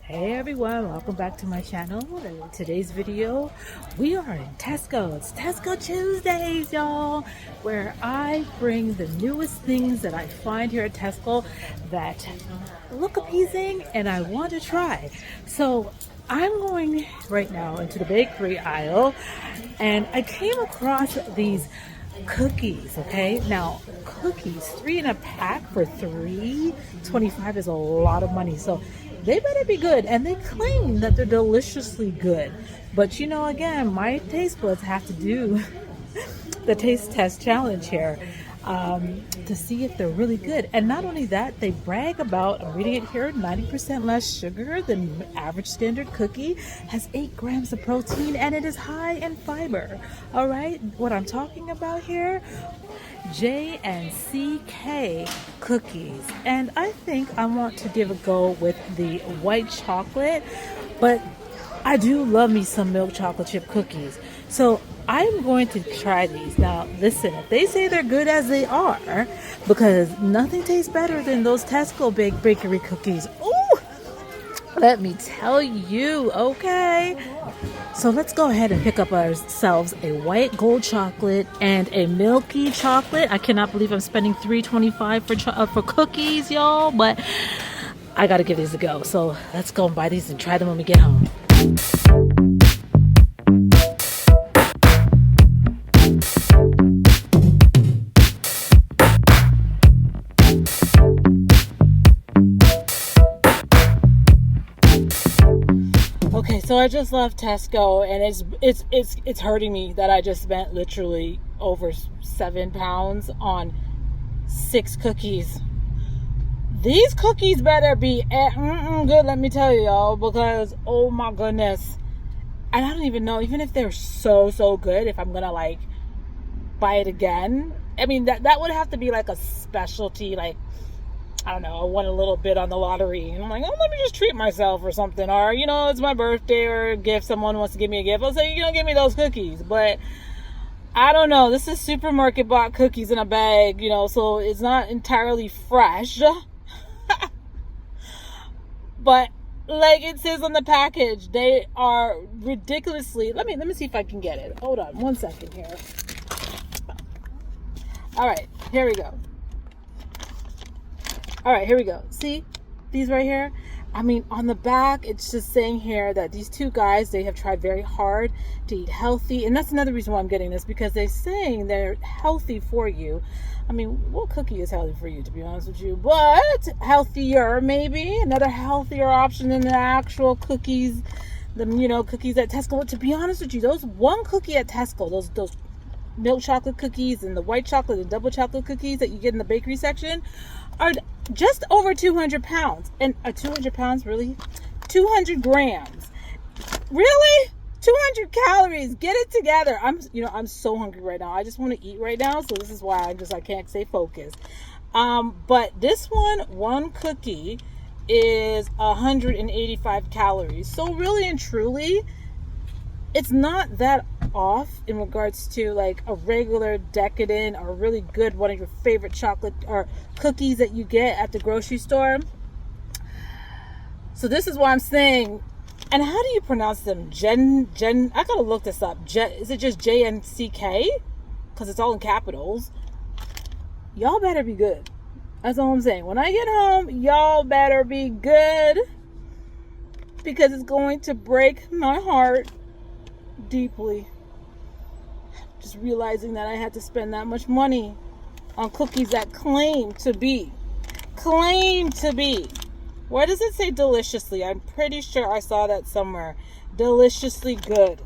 Hey everyone, welcome back to my channel. In today's video, we are in Tesco. It's Tesco Tuesdays, y'all, where I bring the newest things that I find here at Tesco that look appeasing and I want to try. So I'm going right now into the bakery aisle and I came across these cookies. Okay, now cookies, 3 in a pack for $3.25 is a lot of money, so they better be good. And they claim that they're deliciously good, but you know, again, my taste buds have to do the taste test challenge here, to see if they're really good. And not only that, they brag about, I'm reading it here, 90% less sugar than average standard cookie, has 8 grams of protein, and it is high in fiber. All right, what I'm talking about here, JNCK cookies. And I think I want to give a go with the white chocolate, but I do love me some milk chocolate chip cookies. So I'm going to try these. Now, listen, if they say they're good as they are, because nothing tastes better than those Tesco bakery cookies. Ooh, let me tell you, okay? So let's go ahead and pick up ourselves a white gold chocolate and a milky chocolate. I cannot believe I'm spending $3.25 for cookies, y'all, but I gotta give these a go. So let's go and buy these and try them when we get home. Okay, so I just left Tesco, and it's hurting me that I just spent literally over £7 on 6 cookies. These cookies better be good, let me tell you, y'all, because oh my goodness. And I don't even know, even if they're so good, if I'm gonna like buy it again. I mean, that would have to be like a specialty, like, I don't know, I won a little bit on the lottery, and I'm like, oh, let me just treat myself or something, or, you know, it's my birthday or a gift, someone wants to give me a gift, I'll say, you know, give me those cookies. But I don't know, this is supermarket bought cookies in a bag, you know, so it's not entirely fresh. But like it says on the package, they are ridiculously, let me see if I can get it. Hold on one second here. All right, here we go. All right, here we go. See these right here? I mean, on the back, it's just saying here that these 2 guys, they have tried very hard to eat healthy. And that's another reason why I'm getting this, because they're saying they're healthy for you. I mean, what cookie is healthy for you, to be honest with you? But healthier, maybe. Another healthier option than the actual cookies, the, you know, cookies at Tesco. To be honest with you, those one cookie at Tesco, those milk chocolate cookies and the white chocolate and double chocolate cookies that you get in the bakery section are just over 200 pounds. And 200 pounds, really? 200 grams. Really? 200 calories. Get it together. I'm so hungry right now. I just want to eat right now. So this is why I can't stay focused. But this one cookie is 185 calories. So really and truly, it's not that off in regards to like a regular decadent or really good, one of your favorite chocolate or cookies that you get at the grocery store. So this is why I'm saying, and how do you pronounce them? I gotta look this up. Is it just JNCK? Because it's all in capitals. Y'all better be good. That's all I'm saying. When I get home, y'all better be good, because it's going to break my heart deeply. Just realizing that I had to spend that much money on cookies that claim to be, where does it say deliciously? I'm pretty sure I saw that somewhere. Deliciously good.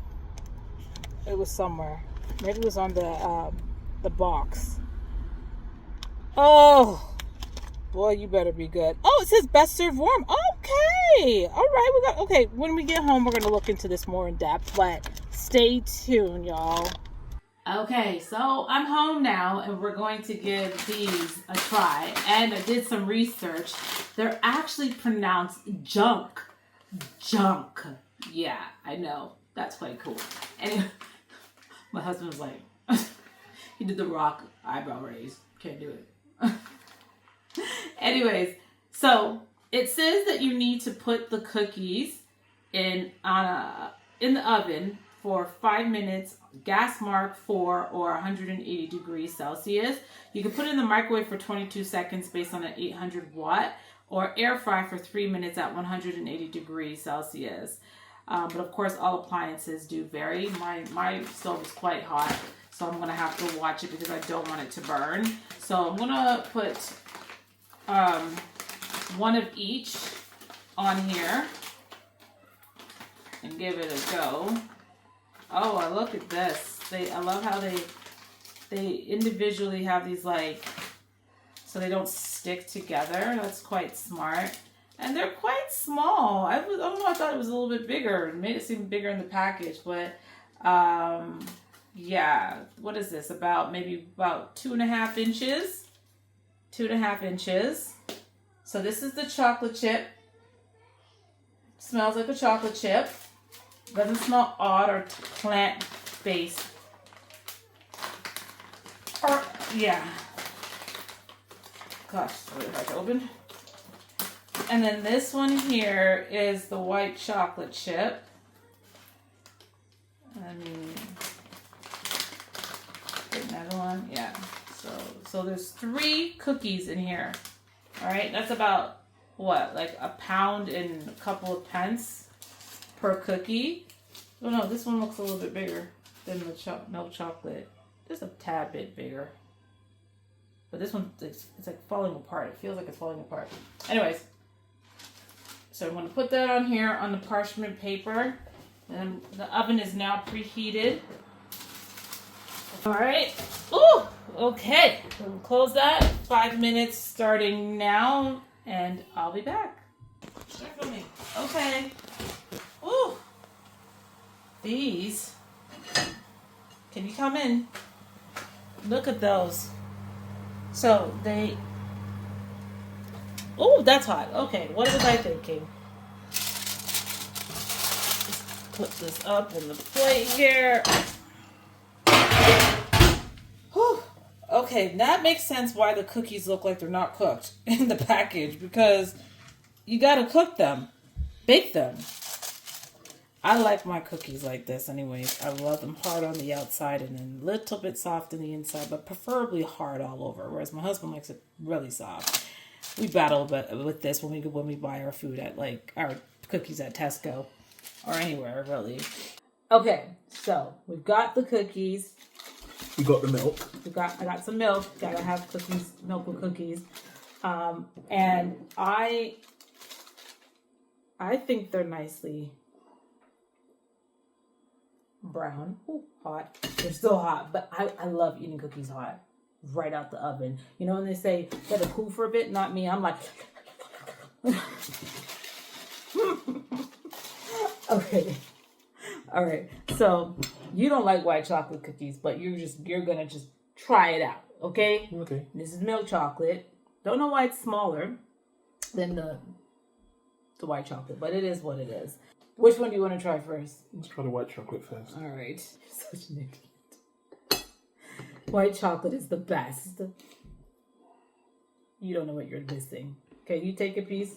It was somewhere. Maybe it was on the box. Oh boy, you better be good. Oh, it says best served warm. Okay, all right, okay, when we get home, we're gonna look into this more in depth, but stay tuned, y'all. Okay, so I'm home now, and we're going to give these a try. And I did some research. They're actually pronounced junk. Junk. Yeah, I know. That's quite cool. Anyway, my husband was like, he did the rock eyebrow raise. Can't do it. Anyways, so It says that you need to put the cookies in the oven for 5 minutes, gas mark 4 or 180 degrees Celsius. You can put it in the microwave for 22 seconds based on an 800 watt, or air fry for 3 minutes at 180 degrees Celsius. But of course, all appliances do vary. My stove is quite hot, so I'm gonna have to watch it because I don't want it to burn. So I'm gonna put one of each on here and give it a go. Oh, look at this. I love how they individually have these, like, so they don't stick together. That's quite smart. And they're quite small. I don't know, I thought it was a little bit bigger. It made it seem bigger in the package, but yeah. What is this? Maybe about 2.5 inches. 2.5 inches. So this is the chocolate chip. Smells like a chocolate chip. Doesn't smell odd or plant-based. Or, yeah. Gosh, really hard to open. And then this one here is the white chocolate chip. And another one, yeah. So there's 3 cookies in here. All right, that's about what, like a pound and a couple of pence per cookie. Oh no, this one looks a little bit bigger than the milk chocolate. Just a tad bit bigger. But this one, it's like falling apart. It feels like it's falling apart. Anyways, so I'm going to put that on here on the parchment paper. And the oven is now preheated. All right. Ooh, okay. We'll close that. 5 minutes starting now, and I'll be back. Start filming. Okay. Ooh. These. Can you come in? Look at those. So they. Oh, that's hot. Okay, what was I thinking? Just put this up in the plate here. Whew. Okay, that makes sense why the cookies look like they're not cooked in the package, because you gotta cook them, bake them. I like my cookies like this anyways. I love them hard on the outside and then a little bit soft on the inside, but preferably hard all over, whereas my husband likes it really soft. We battle with this when we buy our food at, like, our cookies at Tesco or anywhere, really. Okay, so we've got the cookies. You got the milk. I got some milk. Gotta have cookies, milk with cookies. And I think they're nicely brown. Ooh, hot. They're still hot, but I love eating cookies hot, right out the oven. You know when they say let it cool for a bit? Not me. I'm like, okay. All right. So you don't like white chocolate cookies, but you're gonna just try it out, okay? Okay. This is milk chocolate. Don't know why it's smaller than the white chocolate, but it is what it is. Which one do you want to try first? Let's try the white chocolate first. All right. You're such an idiot. White chocolate is the best. You don't know what you're missing. Okay, you take a piece.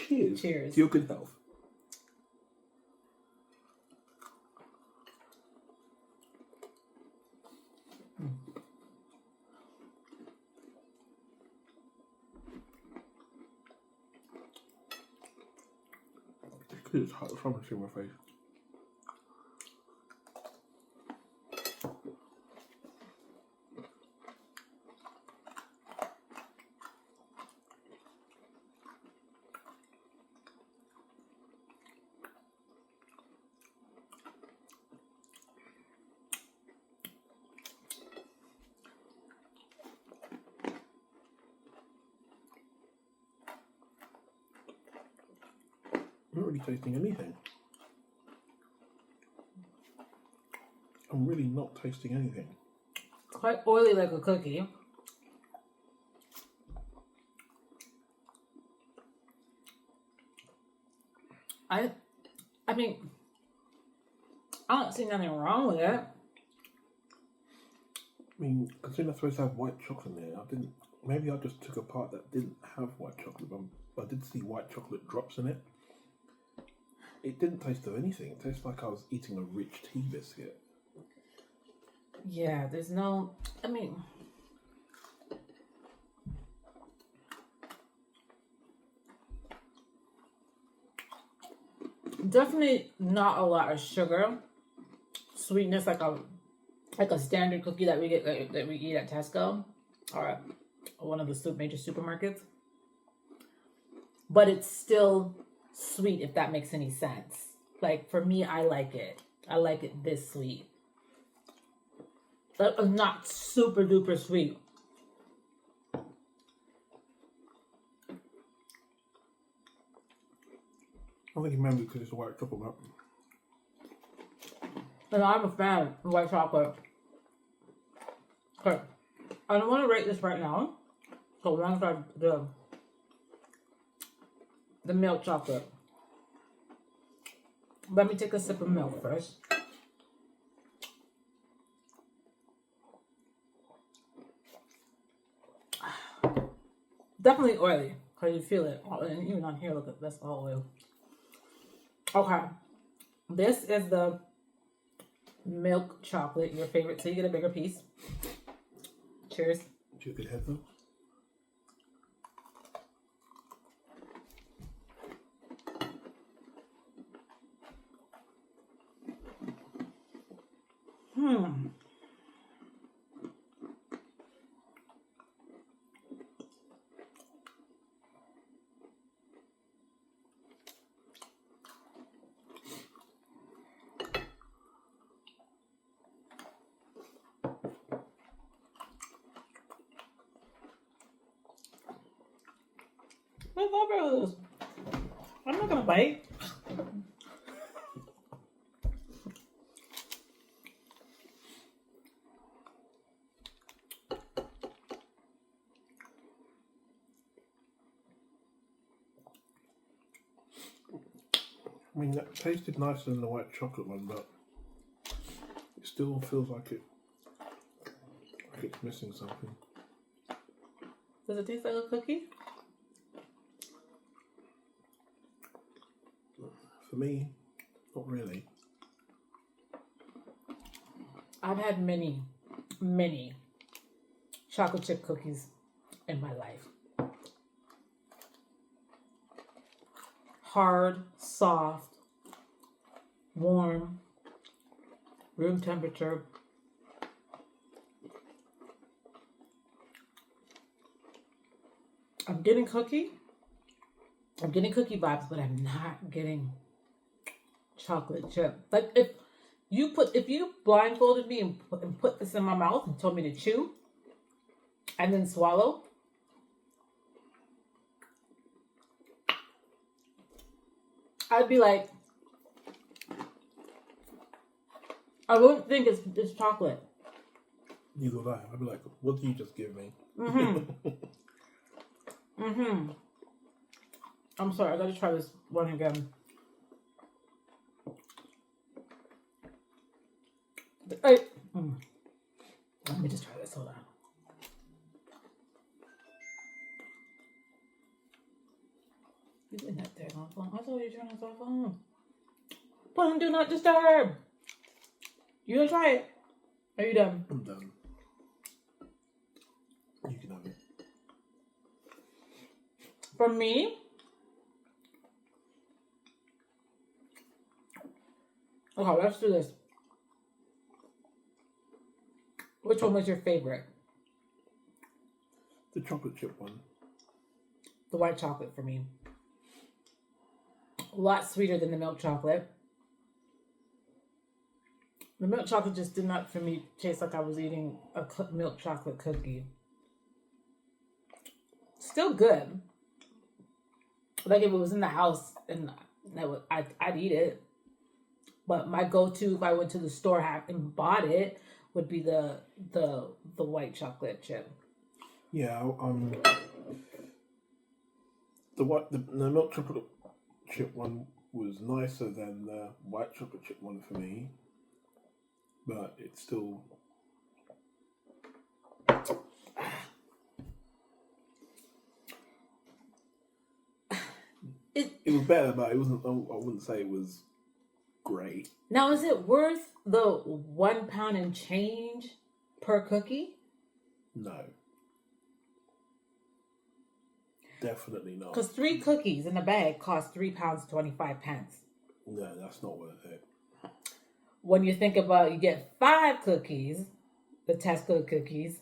Cheers. Cheers. To your good health. It's hot. It's from in my face. I'm not really tasting anything. I'm really not tasting anything. It's quite oily like a cookie. I mean, I don't see nothing wrong with it. I mean, considering I'm supposed to have white chocolate in there, maybe I just took a part that didn't have white chocolate. I'm I did see white chocolate drops in it. It didn't taste of anything. It tastes like I was eating a rich tea biscuit. Yeah, there's no, I mean, definitely not a lot of sugar, sweetness like a standard cookie that we get that we eat at Tesco or one of the major supermarkets. But it's still sweet, if that makes any sense. Like for me, I like it. I like it this sweet. But not super duper sweet. I think it maybe because it's a white chocolate milk. And I'm a fan of white chocolate. Okay. I don't want to rate this right now. So once I the milk chocolate. Let me take a sip of milk first. Definitely oily, because you feel it. And even on here, look at that's all oil. Okay. This is the milk chocolate, your favorite. So you get a bigger piece. Cheers. Do you have good head though? What's over with this? I'm not gonna bite. I mean, that tasted nicer than the white chocolate one, but it still feels like it's missing something. Does it taste like a cookie? For me, not really. I've had many chocolate chip cookies in my life. Hard, soft, warm, room temperature. I'm getting cookie vibes, but I'm not getting chocolate chip. Like if you blindfolded me and put this in my mouth and told me to chew and then swallow, I'd be like, I wouldn't think it's chocolate. Neither would I. I'd be like, what did you just give me? I'm sorry, I gotta try this one again. Hey. Let me just try this. Hold on. You doing that there on phone? I thought you were turning this off phone. Put on do not disturb. You gonna try it? Are you done? I'm done. You can have it. For me, okay, let's do this. Which one was your favorite? The chocolate chip one. The white chocolate for me. A lot sweeter than the milk chocolate. The milk chocolate just did not, for me, taste like I was eating a milk chocolate cookie. Still good. Like if it was in the house and I'd eat it. But my go-to if I went to the store and bought it would be the white chocolate chip. Yeah, the milk chocolate chip one was nicer than the white chocolate chip one for me, but it's still. It was better, but it wasn't. I wouldn't say it was great. Now, is it worth the £1 and change per cookie? No. Definitely not. Because 3 cookies in a bag cost £3.25. No, that's not worth it. When you think about, you get 5 cookies, the Tesco cookies,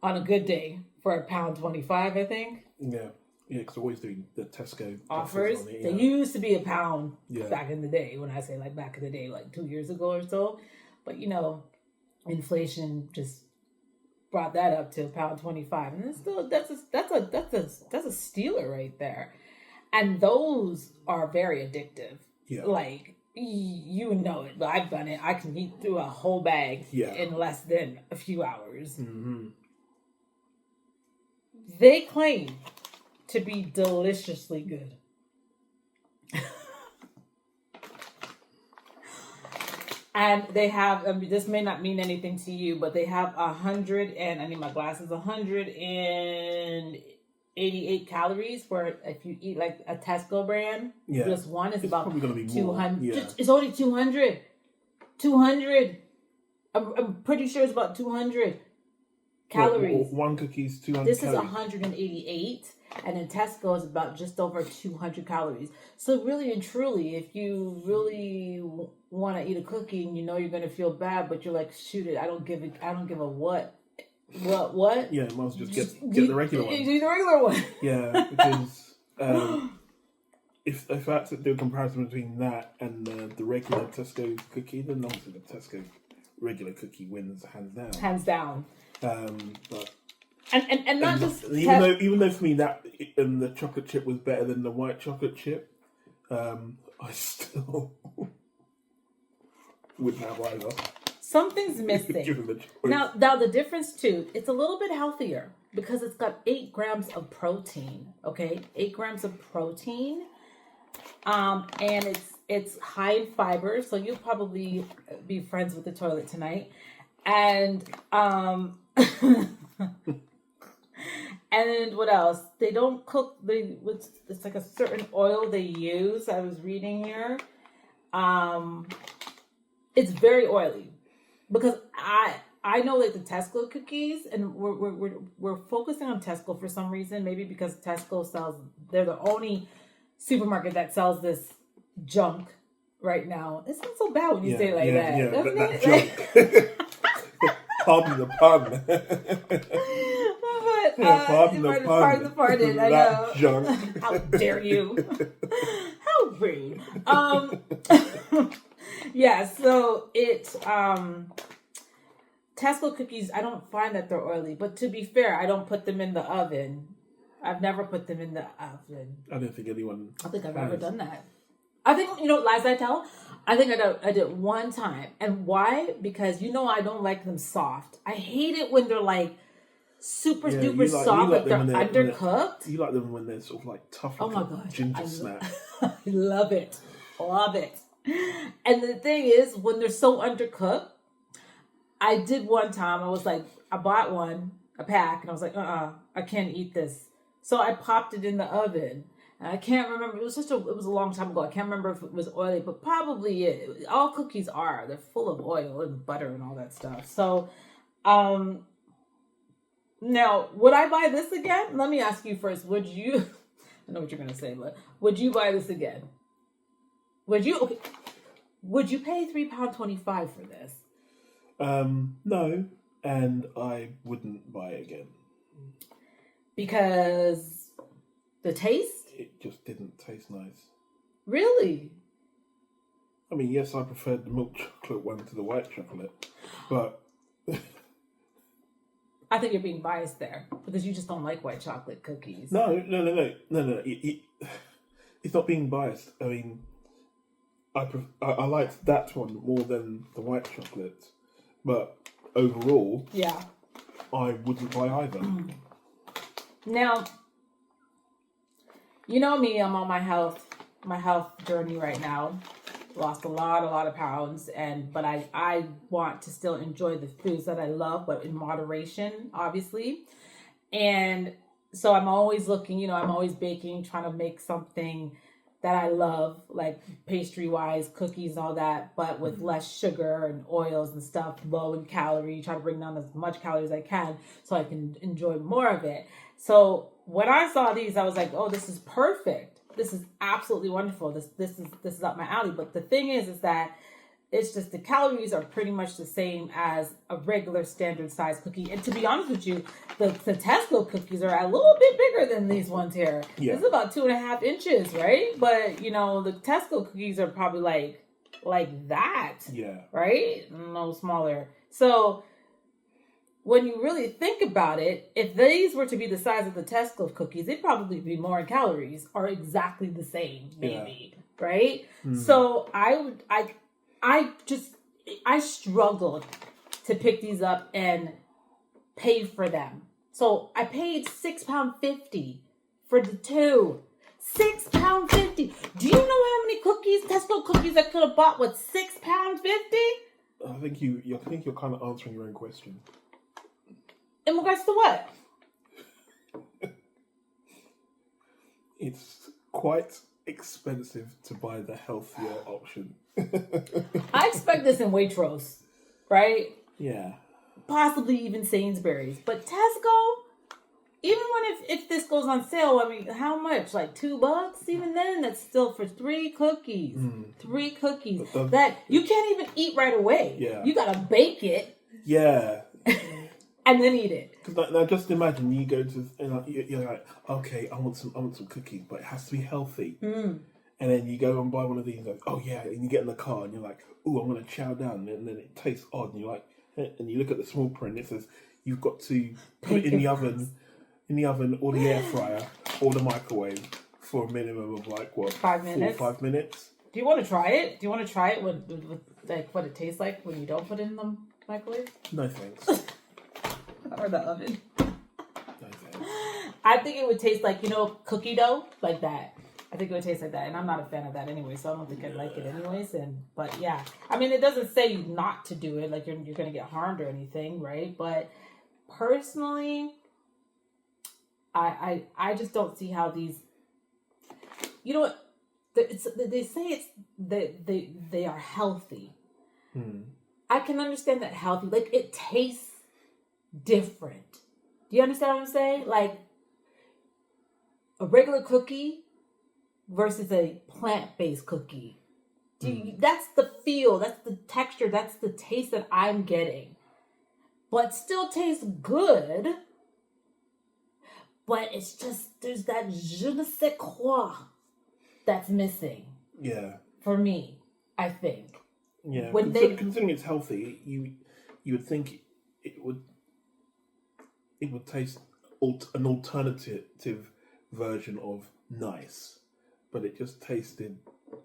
on a good day for £1.25, I think. Yeah, because always doing the Tesco offers. On it, They used to be £1 yeah. back in the day. When I say like back in the day, like 2 years ago or so, but inflation just brought that up to £1.25, and it's still that's a stealer right there. And those are very addictive. Yeah. Like, you know it, but I've done it. I can eat through a whole bag in less than a few hours. Mm-hmm. They claim to be deliciously good. And they have, this may not mean anything to you, but they have 188 calories, where if you eat like a Tesco brand, just one is about probably going to be 200. Yeah. It's only 200. 200. I'm pretty sure it's about 200 calories. One cookie's 200 This calories. is 188, and in Tesco is about just over 200 calories. So really and truly, if you really want to eat a cookie and you know you're going to feel bad, but you're like, shoot it, I don't give a what? What? Yeah, might as well just get the regular one. Do the regular one. Yeah, because if I had to do a comparison between that and the regular Tesco cookie, then obviously the Tesco regular cookie wins hands down. Hands down. But and not just even though for me that the chocolate chip was better than the white chocolate chip, I still wouldn't have either. Something's missing. Now the difference too, it's a little bit healthier because it's got 8 grams of protein. Okay, 8 grams of protein, and it's high in fiber, so you'll probably be friends with the toilet tonight, and and what else? They don't cook. It's like a certain oil they use. I was reading here. It's very oily, because I know like the Tesco cookies, and we're focusing on Tesco for some reason. Maybe because Tesco they're the only supermarket that sells this junk right now. It's not so bad when you say it like that. Yeah, doesn't that it? junk. Pardon the pun. Pardon the pardon. I know. Junk. How dare you? How rude. Yeah, so it's Tesco cookies, I don't find that they're oily, but to be fair, I don't put them in the oven. I've never put them in the oven. I don't think anyone I think I've ever done that. I think, lies I tell, I think I did one time. And why? Because I don't like them soft. I hate it when they're like super duper soft, like they're undercooked. You like them when they're sort of like tough. Oh my gosh. Ginger snap. I love it. Love it. And the thing is, when they're so undercooked, I did one time, I bought a pack, and I was like, I can't eat this. So I popped it in the oven. And I can't remember, it was a long time ago. I can't remember if it was oily, but probably all cookies are. They're full of oil and butter and all that stuff. So, now, would I buy this again? Let me ask you first, would you, I know what you're going to say, but would you buy this again? Would you pay £3.25 for this? No, and I wouldn't buy it again. Because the taste? It just didn't taste nice. Really? I mean, yes, I preferred the milk chocolate one to the white chocolate, but I think you're being biased there because you just don't like white chocolate cookies. No. It's not being biased. I mean, I liked that one more than the white chocolate, but overall, yeah, I wouldn't buy either. Now, you know me, I'm on my health journey right now. Lost a lot of pounds, but I want to still enjoy the foods that I love, but in moderation, obviously. And So I'm always looking, I'm always baking, trying to make something that I love, like pastry wise, cookies and all that, but with less sugar and oils and stuff, low in calorie, try to bring down as much calories as I can so I can enjoy more of it. So when I saw these, I was like, oh, this is perfect. This is absolutely wonderful. This is up my alley. But the thing is that it's just the calories are pretty much the same as a regular standard size cookie. And to be honest with you, the Tesco cookies are a little bit bigger than these ones here. Yeah. This is about 2.5 inches, right? But the Tesco cookies are probably like that. Yeah. Right? No smaller. So when you really think about it, if these were to be the size of the Tesco cookies, they'd probably be more in calories or exactly the same, maybe. Yeah. Right? So I struggled to pick these up and pay for them. So I paid £6.50 for the two. £6.50. Do you know how many cookies, Tesco cookies, I could have bought with £6.50? I think you're kind of answering your own question. In regards to what? It's quite expensive to buy the healthier option. I expect this in Waitrose, right? Yeah. Possibly even Sainsbury's. But Tesco, even if this goes on sale, I mean, how much? Like $2? Even then, that's still for 3 cookies. 3 cookies that you can't even eat right away. Yeah. You gotta bake it. Yeah. And then eat it. Because now, just imagine you go to and you're like, okay, I want some cookies, but it has to be healthy. And then you go and buy one of these, like, oh yeah, and you get in the car and you're like, oh, I'm gonna chow down, and then it tastes odd, and you're like, and you look at the small print, it says you've got to put it in the oven, or the air fryer, or the microwave for a minimum of 5 minutes. 4 or 5 minutes. Do you want to try it? Do you want to try it with like what it tastes like when you don't put it in the microwave? No thanks. Or the oven. No thanks. I think it would taste like, cookie dough, like that. I think it would taste like that, and I'm not a fan of that anyway, so I don't think I'd like it anyways. But yeah, I mean, it doesn't say not to do it, like you're going to get harmed or anything, right? But personally, I just don't see how these. You know what? They say they are healthy. I can understand that healthy, like it tastes different. Do you understand what I'm saying? Like a regular cookie versus a plant-based cookie. That's the feel, that's the texture, that's the taste that I'm getting. But still tastes good. But it's just, there's that je ne sais quoi that's missing. Yeah. For me, I think. Yeah. When considering it's healthy, you would think it would taste an alternative version of nice. But it just tasted,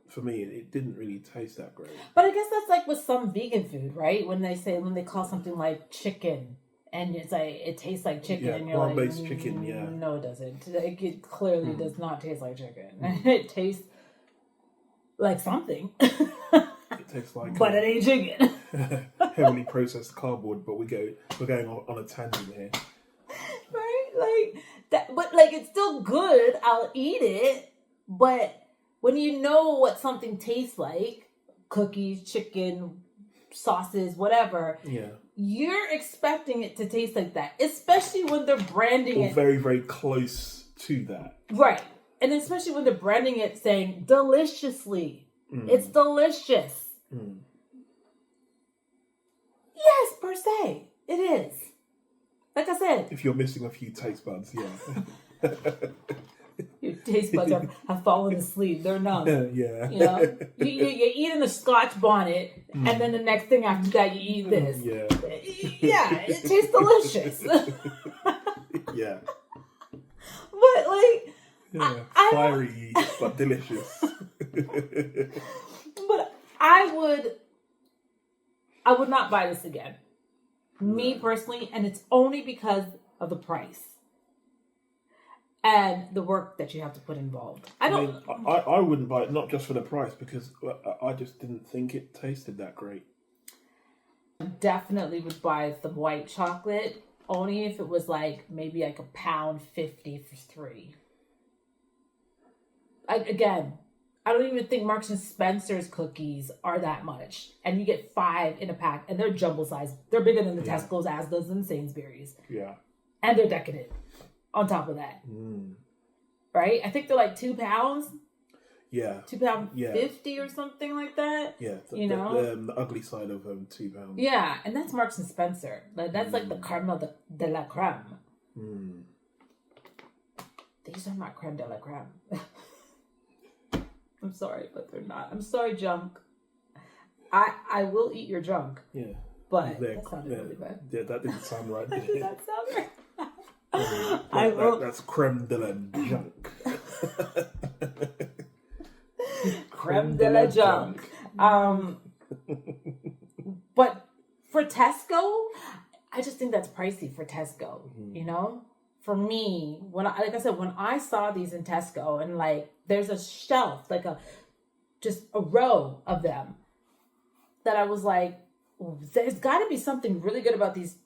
for me, it didn't really taste that great. But I guess that's like with some vegan food, right? When they call something like chicken, and it's like, it tastes like chicken, and you're like, plant-based chicken, yeah. No, it doesn't. Like, it clearly does not taste like chicken. It tastes like something. It tastes like... But it ain't chicken. Heavily processed cardboard, but we're going on a tangent here. Right? Like, that, but like, it's still good. I'll eat it. But when you know what something tastes like, cookies, chicken, sauces, whatever, you're expecting it to taste like that, especially when they're branding it. Very, very close to that. Right. And especially when they're branding it saying deliciously. It's delicious. Yes, per se. It is. Like I said. If you're missing a few taste buds, yeah. Your taste buds have fallen asleep. They're numb. Yeah. You're eating a Scotch bonnet, and then the next thing after that, you eat this. Yeah. Yeah, it tastes delicious. Yeah. But like, yeah. Fiery but delicious. But I would not buy this again. Me personally, and it's only because of the price. And the work that you have to put involved. I wouldn't buy it, not just for the price, because I just didn't think it tasted that great. Definitely would buy the white chocolate only if it was like maybe like £1.50 for 3. Again, I don't even think Marks and Spencer's cookies are that much, and you get 5 in a pack, and they're jumbo size. They're bigger than the Tesco's, Asda's, and Sainsbury's. Yeah, and they're decadent. On top of that, right? I think they're like £2. Yeah, £2.50 or something like that. Yeah, the ugly side of £2. Yeah, and that's Marks and Spencer. Like that's like the creme de la creme. These are not creme de la creme. I'm sorry, but they're not. I'm sorry, junk. I will eat your junk. Yeah, but that sounded really bad. Yeah, that didn't sound right. Did Did that sound right? That's creme de la junk. Creme de la junk. But for Tesco, I just think that's pricey for Tesco. You know, for me, when I saw these in Tesco, and like there's a shelf, like just a row of them, that I was like, there's got to be something really good about these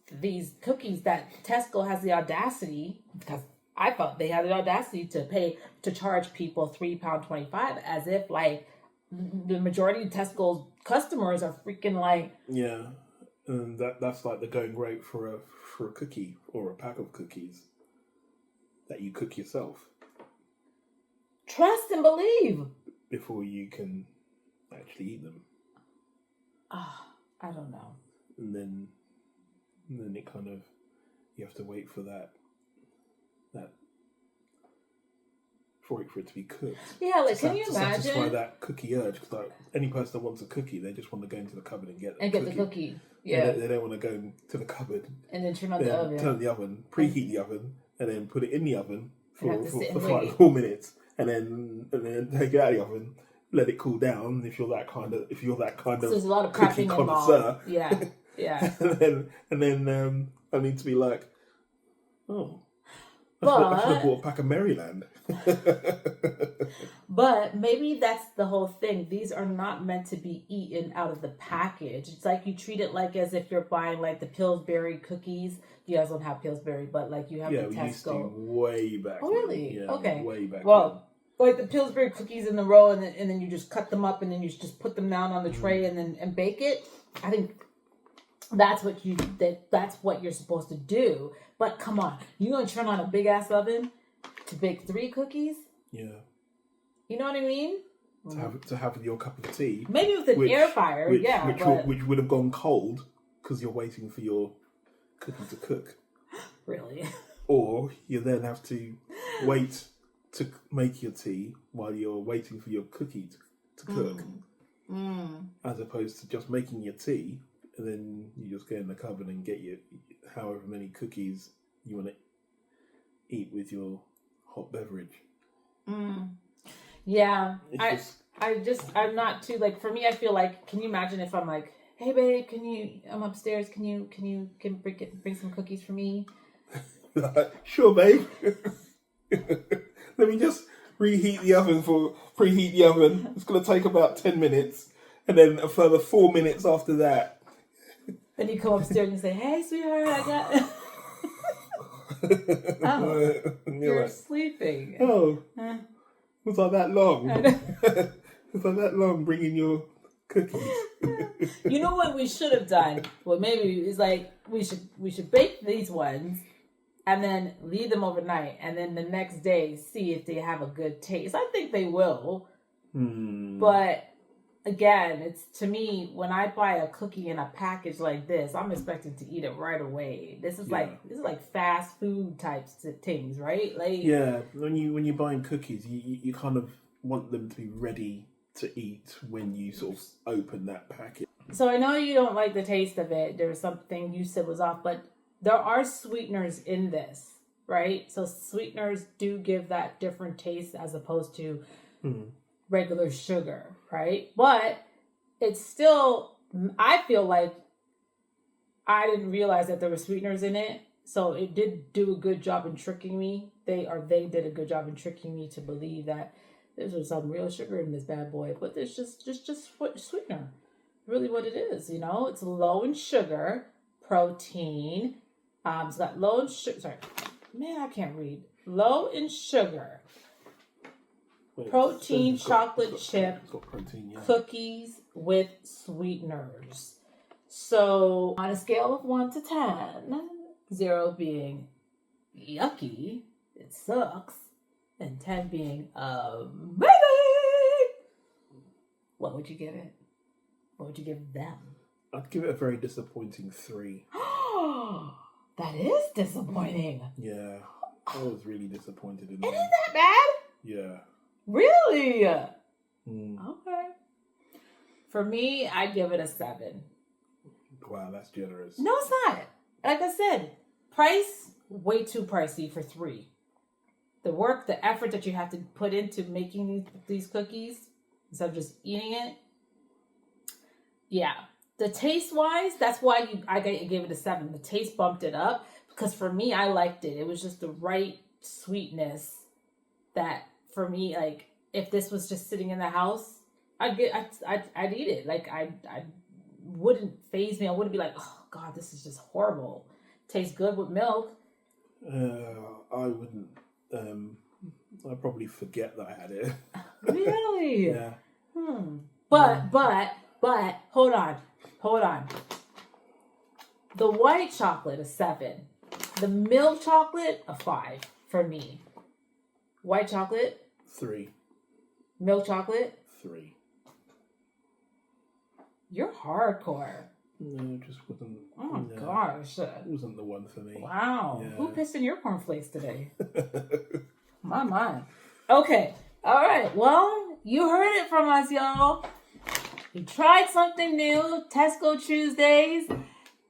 cookies that Tesco has the audacity, because I thought they had the audacity to charge people £3.25, as if like the majority of Tesco's customers are freaking like, yeah, and that's like the going rate for a cookie or a pack of cookies that you cook yourself. Trust and believe before you can actually eat them. I don't know. And then it kind of, you have to wait for that for it to be cooked. Yeah, like can you imagine? To satisfy that cookie urge, because like any person that wants a cookie, they just want to go into the cupboard and get the cookie. Yeah, they don't want to go to the cupboard and then turn on the oven, preheat the oven, and then put it in the oven for like 4 minutes, and then take it out of the oven. Let it cool down if you're that kind of so there's a lot of cookie connoisseur. Yeah. and then I need to be like, I should have bought a pack of Maryland. But maybe that's the whole thing. These are not meant to be eaten out of the package. It's like you treat it like as if you're buying like the Pillsbury cookies. You guys don't have Pillsbury, but like you have the Tesco. We used to way back. Oh really? Yeah, okay. Way back. Well. Like the Pillsbury cookies in the row, and then you just cut them up, and then you just put them down on the tray, and bake it. I think that's what you're supposed to do. But come on, you gonna turn on a big ass oven to bake 3 cookies? Yeah. You know what I mean? To have your cup of tea. Maybe with an air fryer, which would have gone cold because you're waiting for your cookie to cook. Really? Or you then have to wait to make your tea while you're waiting for your cookie to cook, as opposed to just making your tea and then you just go in the cupboard and get your however many cookies you want to eat with your hot beverage. Yeah, I'm not too like. For me, I feel like, can you imagine if I'm like, hey babe, I'm upstairs, can you bring some cookies for me? Sure, babe. Let me just preheat the oven. It's going to take about 10 minutes. And then a further 4 minutes after that. Then you come upstairs and you say, hey, sweetheart, I got... you're like, sleeping. Oh, was I that long? Was I that long bringing your cookies? You know what we should have done? Well, maybe it's like, we should bake these ones, and then leave them overnight, and then the next day see if they have a good taste. I think they will. But again, it's, to me, when I buy a cookie in a package like this, I'm expecting to eat it right away. This is like fast food types of things, right? Like, yeah, when you're buying cookies, you kind of want them to be ready to eat when you sort of open that packet. So I know you don't like the taste of it. There was something you said was off, but there are sweeteners in this, right? So sweeteners do give that different taste as opposed to regular sugar, right? But it's still, I feel like I didn't realize that there were sweeteners in it. So it did do a good job in tricking me. They did a good job in tricking me to believe that there's some real sugar in this bad boy. But there's just sweetener. Really what it is, you know? It's low in sugar, protein, It's got low in sugar. Sorry, man, I can't read. Low in sugar. Wait, Protein it's got- chocolate it's got- chip it's got protein, yeah. cookies with sweeteners. So on a scale of 1 to 10, 0 being yucky, it sucks, and 10 being amazing, what would you give it? What would you give them? I'd give it a very disappointing 3. That is disappointing. Yeah, I was really disappointed in It that. is that bad? Yeah. Really? Mm. Okay. For me, I'd give it a 7. Wow, that's generous. No, it's not. Like I said, price, way too pricey for 3. The work, the effort that you have to put into making these cookies instead of just eating it. Yeah. The taste-wise, that's why I gave it a 7. The taste bumped it up because for me, I liked it. It was just the right sweetness that for me, like, if this was just sitting in the house, I'd eat it. Like, I wouldn't faze me. I wouldn't be like, oh God, this is just horrible. Tastes good with milk. I wouldn't. I'd probably forget that I had it. Really? Yeah. But hold on. The white chocolate, a 7. The milk chocolate, a 5 for me. White chocolate, 3. milk chocolate, 3. you're hardcore. No, it just wasn't. Oh my no, gosh. It wasn't the one for me. Wow. Yeah. Who pissed in your cornflakes today? My. Okay. All right. Well, you heard it from us, y'all. We tried something new. Tesco Tuesdays.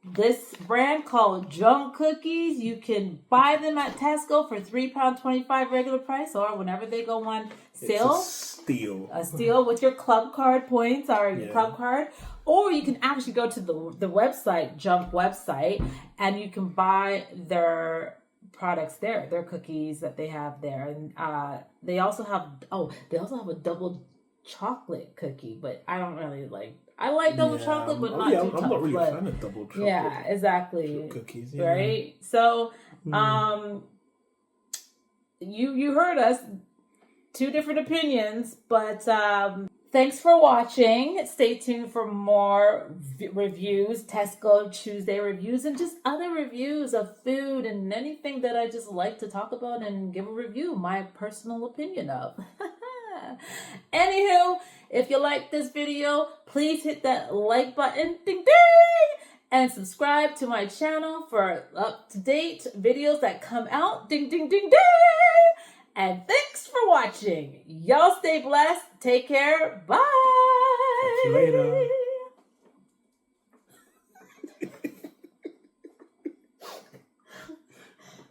This brand called Junk Cookies. You can buy them at Tesco for £3.25 regular price, or whenever they go on sale. It's a steal. A steal with your club card points or your Yeah. club card. Or you can actually go to the website, Junk website, and you can buy their products there, their cookies that they have there. And they also have a double chocolate cookie, but I don't really like. I like double chocolate, but not too tough. I'm not really a but fan of double chocolate. yeah, exactly. Cookies, yeah. Right? So, you heard us. 2 different opinions, but thanks for watching. Stay tuned for more reviews, Tesco Tuesday reviews, and just other reviews of food and anything that I just like to talk about and give a review, my personal opinion of. Anywho, if you like this video, please hit that like button, ding ding, and subscribe to my channel for up-to-date videos that come out, ding ding ding ding. And thanks for watching. Y'all stay blessed. Take care. Bye. Catch you later.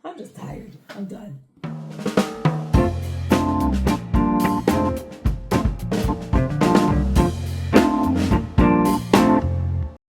I'm just tired. I'm done.